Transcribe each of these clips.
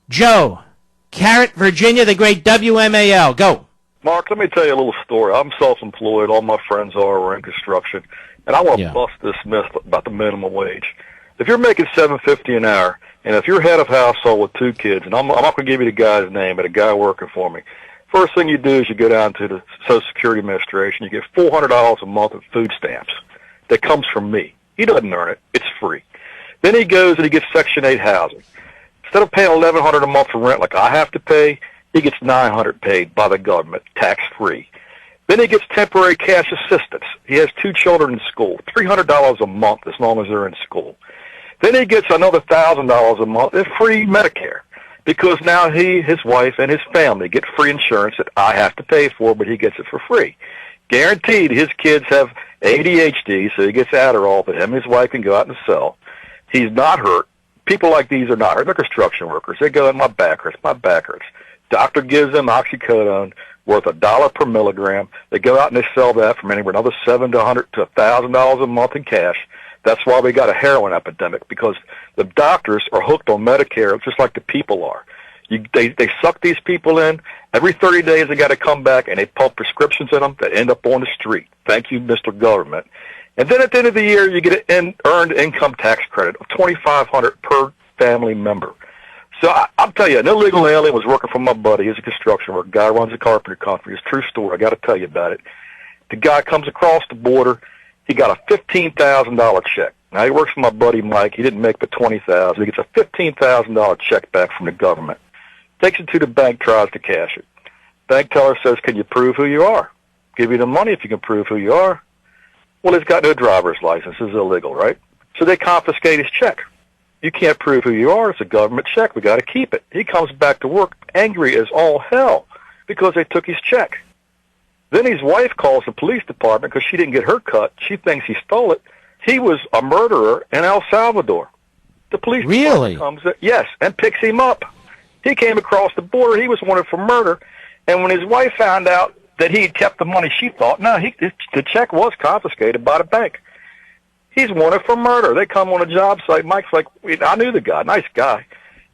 Joe, Carrot, Virginia, the great WMAL. Go. Mark, let me tell you a little story. I'm self-employed. All my friends are. We're in construction. And I want to bust this myth about the minimum wage. If you're making $7.50 an hour, and if you're head of household with 2 kids, and I'm not going to give you the guy's name, but a guy working for me, first thing you do is you go down to the Social Security Administration. You get $400 a month of food stamps. That comes from me. He doesn't earn it. It's free. Then he goes and he gets Section 8 housing. Instead of paying $1,100 a month for rent like I have to pay, he gets $900 paid by the government, tax-free. Then he gets temporary cash assistance. He has 2 children in school, $300 a month as long as they're in school. Then he gets another $1,000 a month in free Medicare because now he, his wife, and his family get free insurance that I have to pay for, but he gets it for free. Guaranteed his kids have ADHD, so he gets Adderall, but him and his wife can go out and sell. He's not hurt. People like these are not hurt. They're construction workers. They go, my back hurts, my back hurts. Doctor gives them oxycodone worth $1 per milligram. They go out and they sell that from anywhere another $700 to $1,000 a month in cash. That's why we got a heroin epidemic, because the doctors are hooked on Medicare just like the people are. They suck these people in. Every 30 days they got to come back and they pump prescriptions in them that end up on the street. Thank you, Mr. Government. And then at the end of the year, you get an earned income tax credit of $2,500 per family member. So I'll tell you, an illegal alien was working for my buddy. He's a construction worker. Guy runs a carpenter company. It's a true story. I got to tell you about it. The guy comes across the border. He got a $15,000 check. Now he works for my buddy Mike. He didn't make but $20,000. He gets a $15,000 check back from the government. Takes it to the bank, tries to cash it. Bank teller says, "Can you prove who you are? Give you the money if you can prove who you are." Well, he's got no driver's license. It's illegal, right? So they confiscate his check. You can't prove who you are. It's a government check. We got to keep it. He comes back to work angry as all hell because they took his check. Then his wife calls the police department because she didn't get her cut. She thinks he stole it. He was a murderer in El Salvador. The police department comes in, yes, and picks him up. He came across the border. He was wanted for murder. And when his wife found out that he had kept the money, she thought, no, the check was confiscated by the bank. He's wanted for murder. They come on a job site. Mike's like, I knew the guy, nice guy.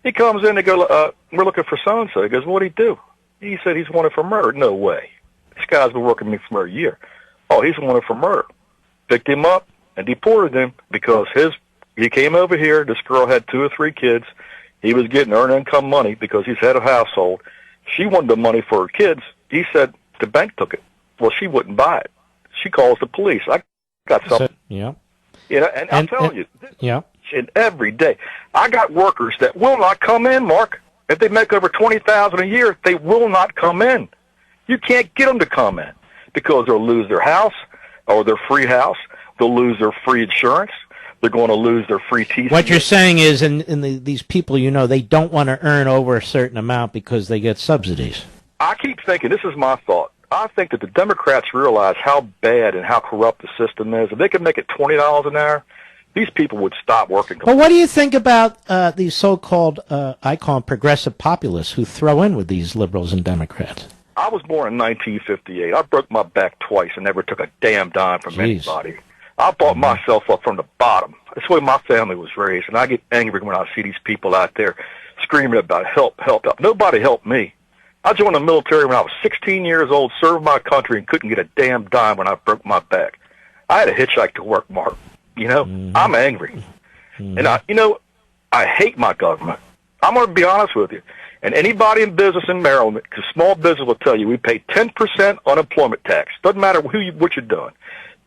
He comes in, they go, we're looking for so-and-so. He goes, what'd he do? He said he's wanted for murder. No way. This guy's been working with me for a year. Oh, he's wanted for murder. Picked him up and deported him because he came over here. This girl had 2 or 3 kids. He was getting earned income money because he's head of household. She wanted the money for her kids. He said the bank took it. Well, she wouldn't buy it. She calls the police. I got something. So, yeah. You know, and I'm telling you, yeah. And every day, I got workers that will not come in, Mark. If they make over $20,000 a year, they will not come in. You can't get them to come in because they'll lose their house or their free house. They'll lose their free insurance. They're going to lose their free TC. What you're saying is, these people, they don't want to earn over a certain amount because they get subsidies. I keep thinking, this is my thought, I think that the Democrats realize how bad and how corrupt the system is. If they could make it $20 an hour, these people would stop working. Well, what do you think about these so-called, I call them progressive populists, who throw in with these liberals and Democrats? I was born in 1958. I broke my back twice and never took a damn dime from anybody. I bought myself up from the bottom. That's the way my family was raised, and I get angry when I see these people out there screaming about help, help, help. Nobody helped me. I joined the military when I was 16 years old, served my country, and couldn't get a damn dime when I broke my back. I had to hitchhike to work, Mark. I'm angry. And I hate my government. I'm going to be honest with you. And anybody in business in Maryland, because small business will tell you, we pay 10% unemployment tax. Doesn't matter what you're doing.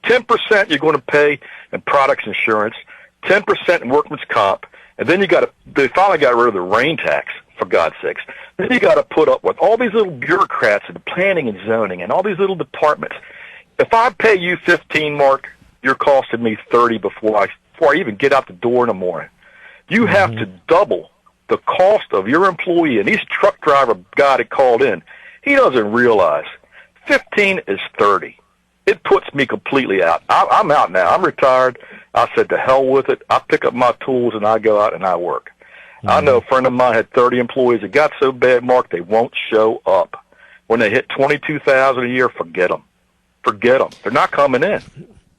10% you're going to pay in products insurance, 10% in workman's comp, and then they finally got rid of the rain tax, for God's sakes. Then you got to put up with all these little bureaucrats and planning and zoning and all these little departments. If I pay you 15, Mark, you're costing me 30 before I even get out the door in the morning. You have to double the cost of your employee. And this truck driver guy that called in, he doesn't realize 15 is 30. It puts me completely out. I'm out now. I'm retired. I said, to hell with it. I pick up my tools and I go out and I work. I know a friend of mine had 30 employees. It got so bad, Mark, they won't show up. When they hit $22,000 a year, forget them. Forget them. They're not coming in.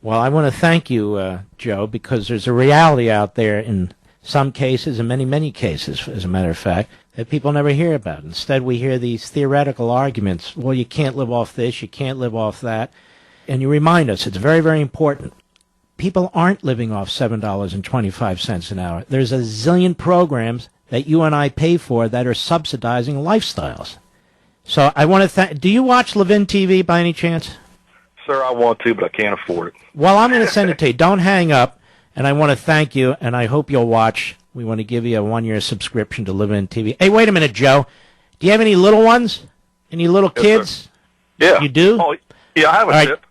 Well, I want to thank you, Joe, because there's a reality out there in some cases, and many, many cases, as a matter of fact, that people never hear about. Instead, we hear these theoretical arguments. Well, you can't live off this, you can't live off that. And you remind us, it's very, very important. People aren't living off $7.25 an hour. There's a zillion programs that you and I pay for that are subsidizing lifestyles. So I want to thank... Do you watch Levin TV by any chance? Sir, I want to, but I can't afford it. Well, I'm going to send it to you. Don't hang up. And I want to thank you, and I hope you'll watch. We want to give you a 1-year subscription to Levin TV. Hey, wait a minute, Joe. Do you have any little ones? Any little kids? Yes, yeah. You do? Oh, yeah, I have a tip.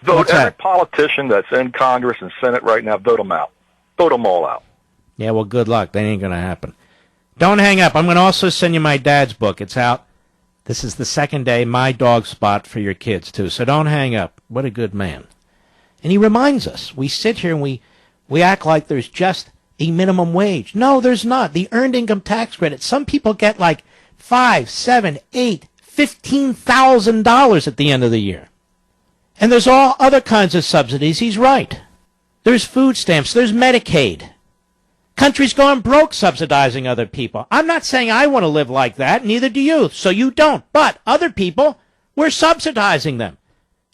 Vote every politician that's in Congress and Senate right now. Vote them out. Vote them all out. Yeah, well, good luck. That ain't going to happen. Don't hang up. I'm going to also send you my dad's book. It's out. This is the second day, My Dog Spot, for your kids, too. So don't hang up. What a good man. And he reminds us. We sit here and we act like there's just a minimum wage. No, there's not. The earned income tax credit. Some people get like $5,000, $7,000, $8,000, $15,000 at the end of the year. And there's all other kinds of subsidies. He's right. There's food stamps. There's Medicaid. Countries going broke subsidizing other people. I'm not saying I want to live like that. Neither do you. So you don't. But other people, we're subsidizing them.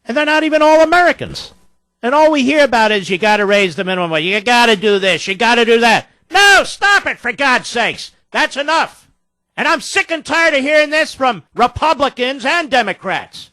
And they're not even all Americans. And all we hear about is you got to raise the minimum wage. You got to do this. You got to do that. No, stop it, for God's sakes. That's enough. And I'm sick and tired of hearing this from Republicans and Democrats.